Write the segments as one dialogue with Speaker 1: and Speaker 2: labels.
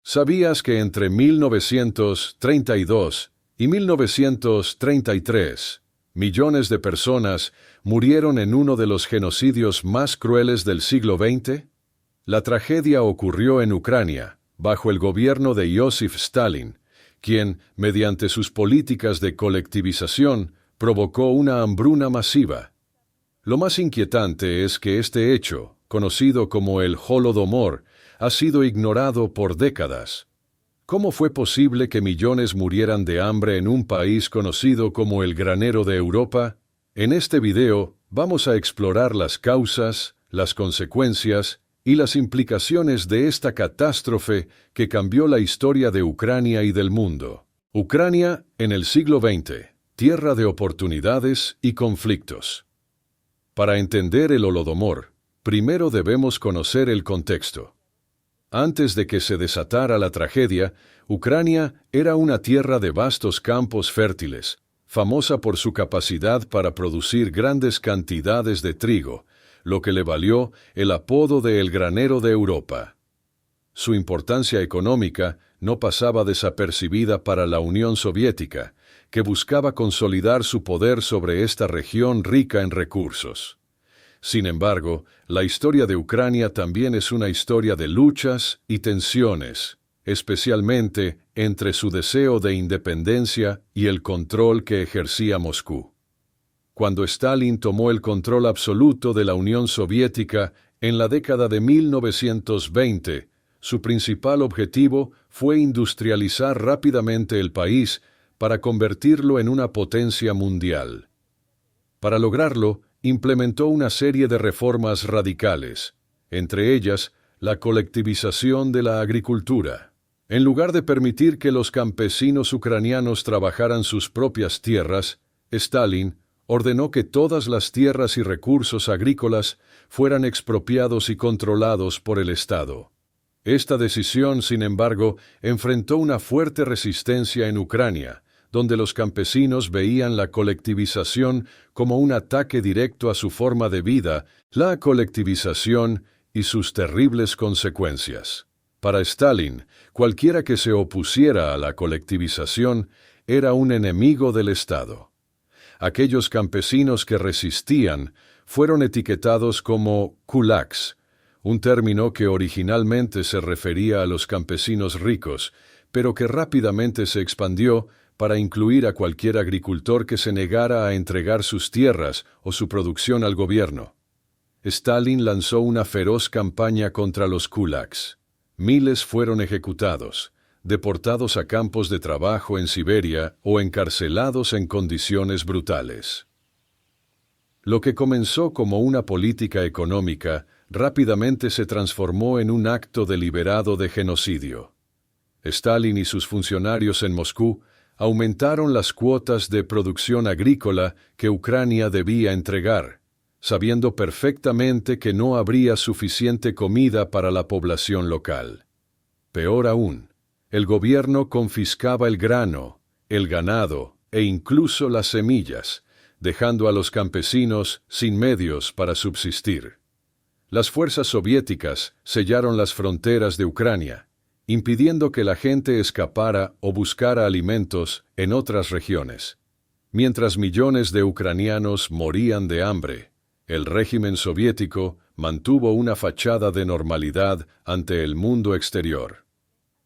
Speaker 1: ¿Sabías que entre 1932 y 1933 millones de personas murieron en uno de los genocidios más crueles del siglo XX? La tragedia ocurrió en Ucrania, bajo el gobierno de Joseph Stalin, quien, mediante sus políticas de colectivización, provocó una hambruna masiva. Lo más inquietante es que este hecho, conocido como el Holodomor, ha sido ignorado por décadas. ¿Cómo fue posible que millones murieran de hambre en un país conocido como el granero de Europa? En este video vamos a explorar las causas, las consecuencias y las implicaciones de esta catástrofe que cambió la historia de Ucrania y del mundo. Ucrania en el siglo XX, tierra de oportunidades y conflictos. Para entender el Holodomor, primero debemos conocer el contexto. Antes de que se desatara la tragedia, Ucrania era una tierra de vastos campos fértiles, famosa por su capacidad para producir grandes cantidades de trigo, lo que le valió el apodo de el granero de Europa. Su importancia económica no pasaba desapercibida para la Unión Soviética, que buscaba consolidar su poder sobre esta región rica en recursos. Sin embargo, la historia de Ucrania también es una historia de luchas y tensiones, especialmente entre su deseo de independencia y el control que ejercía Moscú. Cuando Stalin tomó el control absoluto de la Unión Soviética en la década de 1920, su principal objetivo fue industrializar rápidamente el país para convertirlo en una potencia mundial. Para lograrlo, implementó una serie de reformas radicales, entre ellas la colectivización de la agricultura. En lugar de permitir que los campesinos ucranianos trabajaran sus propias tierras, Stalin ordenó que todas las tierras y recursos agrícolas fueran expropiados y controlados por el Estado. Esta decisión, sin embargo, enfrentó una fuerte resistencia en Ucrania, donde los campesinos veían la colectivización como un ataque directo a su forma de vida, la colectivización y sus terribles consecuencias. Para Stalin, cualquiera que se opusiera a la colectivización era un enemigo del Estado. Aquellos campesinos que resistían fueron etiquetados como kulaks, un término que originalmente se refería a los campesinos ricos, pero que rápidamente se expandió para incluir a cualquier agricultor que se negara a entregar sus tierras o su producción al gobierno. Stalin lanzó una feroz campaña contra los kulaks. Miles fueron ejecutados, deportados a campos de trabajo en Siberia o encarcelados en condiciones brutales. Lo que comenzó como una política económica rápidamente se transformó en un acto deliberado de genocidio. Stalin y sus funcionarios en Moscú aumentaron las cuotas de producción agrícola que Ucrania debía entregar, sabiendo perfectamente que no habría suficiente comida para la población local. Peor aún, el gobierno confiscaba el grano, el ganado e incluso las semillas, dejando a los campesinos sin medios para subsistir. Las fuerzas soviéticas sellaron las fronteras de Ucrania, impidiendo que la gente escapara o buscara alimentos en otras regiones. Mientras millones de ucranianos morían de hambre, el régimen soviético mantuvo una fachada de normalidad ante el mundo exterior.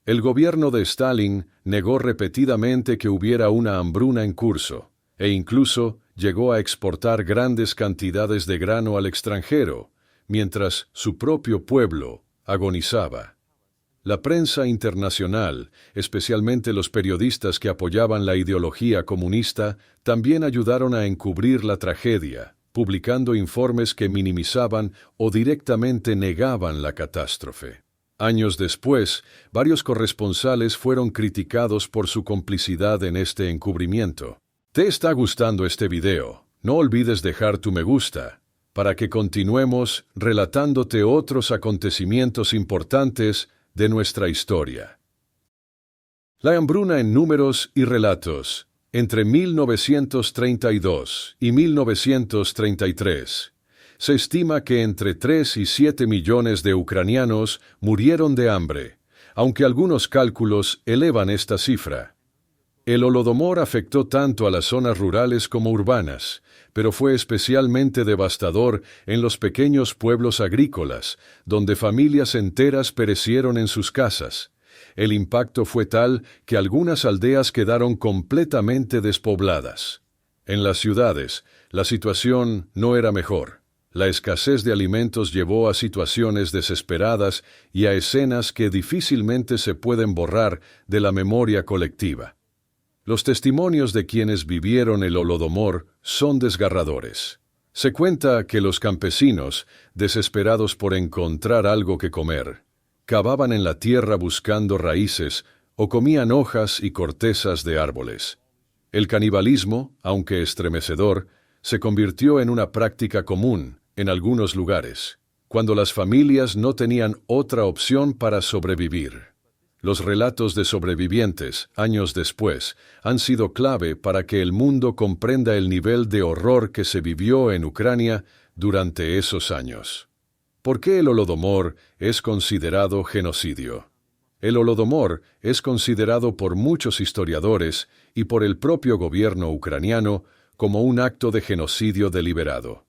Speaker 1: El gobierno de Stalin negó repetidamente que hubiera una hambruna en curso, e incluso llegó a exportar grandes cantidades de grano al extranjero, mientras su propio pueblo agonizaba. La prensa internacional, especialmente los periodistas que apoyaban la ideología comunista, también ayudaron a encubrir la tragedia, publicando informes que minimizaban o directamente negaban la catástrofe. Años después, varios corresponsales fueron criticados por su complicidad en este encubrimiento. ¿Te está gustando este video? No olvides dejar tu me gusta, para que continuemos relatándote otros acontecimientos importantes de nuestra historia. La hambruna en números y relatos. Entre 1932 y 1933, se estima que entre 3 y 7 millones de ucranianos murieron de hambre, aunque algunos cálculos elevan esta cifra. El Holodomor afectó tanto a las zonas rurales como urbanas, pero fue especialmente devastador en los pequeños pueblos agrícolas, donde familias enteras perecieron en sus casas. El impacto fue tal que algunas aldeas quedaron completamente despobladas. En las ciudades, la situación no era mejor. La escasez de alimentos llevó a situaciones desesperadas y a escenas que difícilmente se pueden borrar de la memoria colectiva. Los testimonios de quienes vivieron el Holodomor son desgarradores. Se cuenta que los campesinos, desesperados por encontrar algo que comer, cavaban en la tierra buscando raíces o comían hojas y cortezas de árboles. El canibalismo, aunque estremecedor, se convirtió en una práctica común en algunos lugares, cuando las familias no tenían otra opción para sobrevivir. Los relatos de sobrevivientes, años después, han sido clave para que el mundo comprenda el nivel de horror que se vivió en Ucrania durante esos años. ¿Por qué el Holodomor es considerado genocidio? El Holodomor es considerado por muchos historiadores y por el propio gobierno ucraniano como un acto de genocidio deliberado.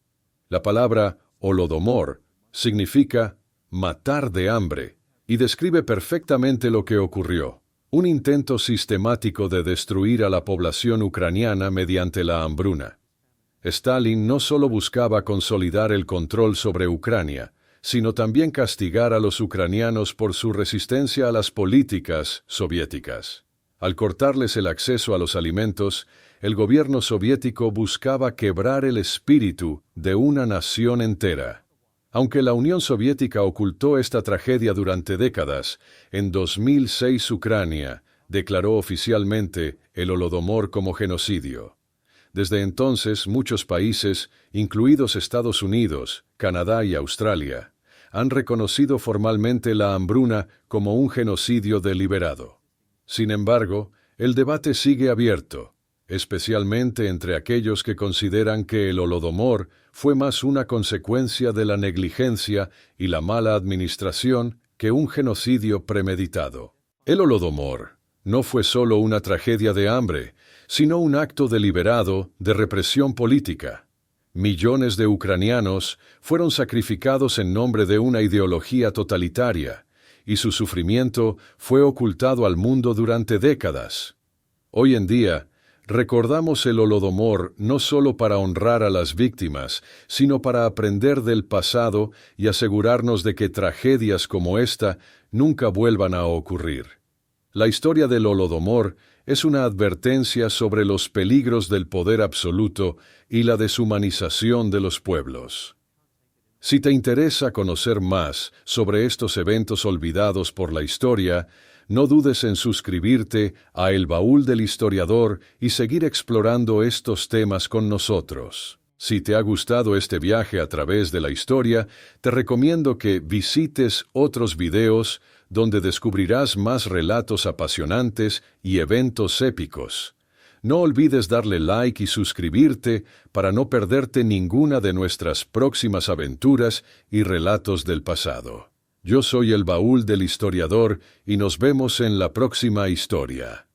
Speaker 1: La palabra Holodomor significa matar de hambre y describe perfectamente lo que ocurrió: un intento sistemático de destruir a la población ucraniana mediante la hambruna. Stalin no solo buscaba consolidar el control sobre Ucrania, sino también castigar a los ucranianos por su resistencia a las políticas soviéticas. Al cortarles el acceso a los alimentos, el gobierno soviético buscaba quebrar el espíritu de una nación entera. Aunque la Unión Soviética ocultó esta tragedia durante décadas, en 2006 Ucrania declaró oficialmente el Holodomor como genocidio. Desde entonces, muchos países, incluidos Estados Unidos, Canadá y Australia, han reconocido formalmente la hambruna como un genocidio deliberado. Sin embargo, el debate sigue abierto, especialmente entre aquellos que consideran que el Holodomor fue más una consecuencia de la negligencia y la mala administración que un genocidio premeditado. El Holodomor no fue solo una tragedia de hambre, sino un acto deliberado de represión política. Millones de ucranianos fueron sacrificados en nombre de una ideología totalitaria, y su sufrimiento fue ocultado al mundo durante décadas. Hoy en día, recordamos el Holodomor no solo para honrar a las víctimas, sino para aprender del pasado y asegurarnos de que tragedias como esta nunca vuelvan a ocurrir. La historia del Holodomor es una advertencia sobre los peligros del poder absoluto y la deshumanización de los pueblos. Si te interesa conocer más sobre estos eventos olvidados por la historia, no dudes en suscribirte a El Baúl del Historiador y seguir explorando estos temas con nosotros. Si te ha gustado este viaje a través de la historia, te recomiendo que visites otros videos donde descubrirás más relatos apasionantes y eventos épicos. No olvides darle like y suscribirte para no perderte ninguna de nuestras próximas aventuras y relatos del pasado. Yo soy El Baúl del Historiador y nos vemos en la próxima historia.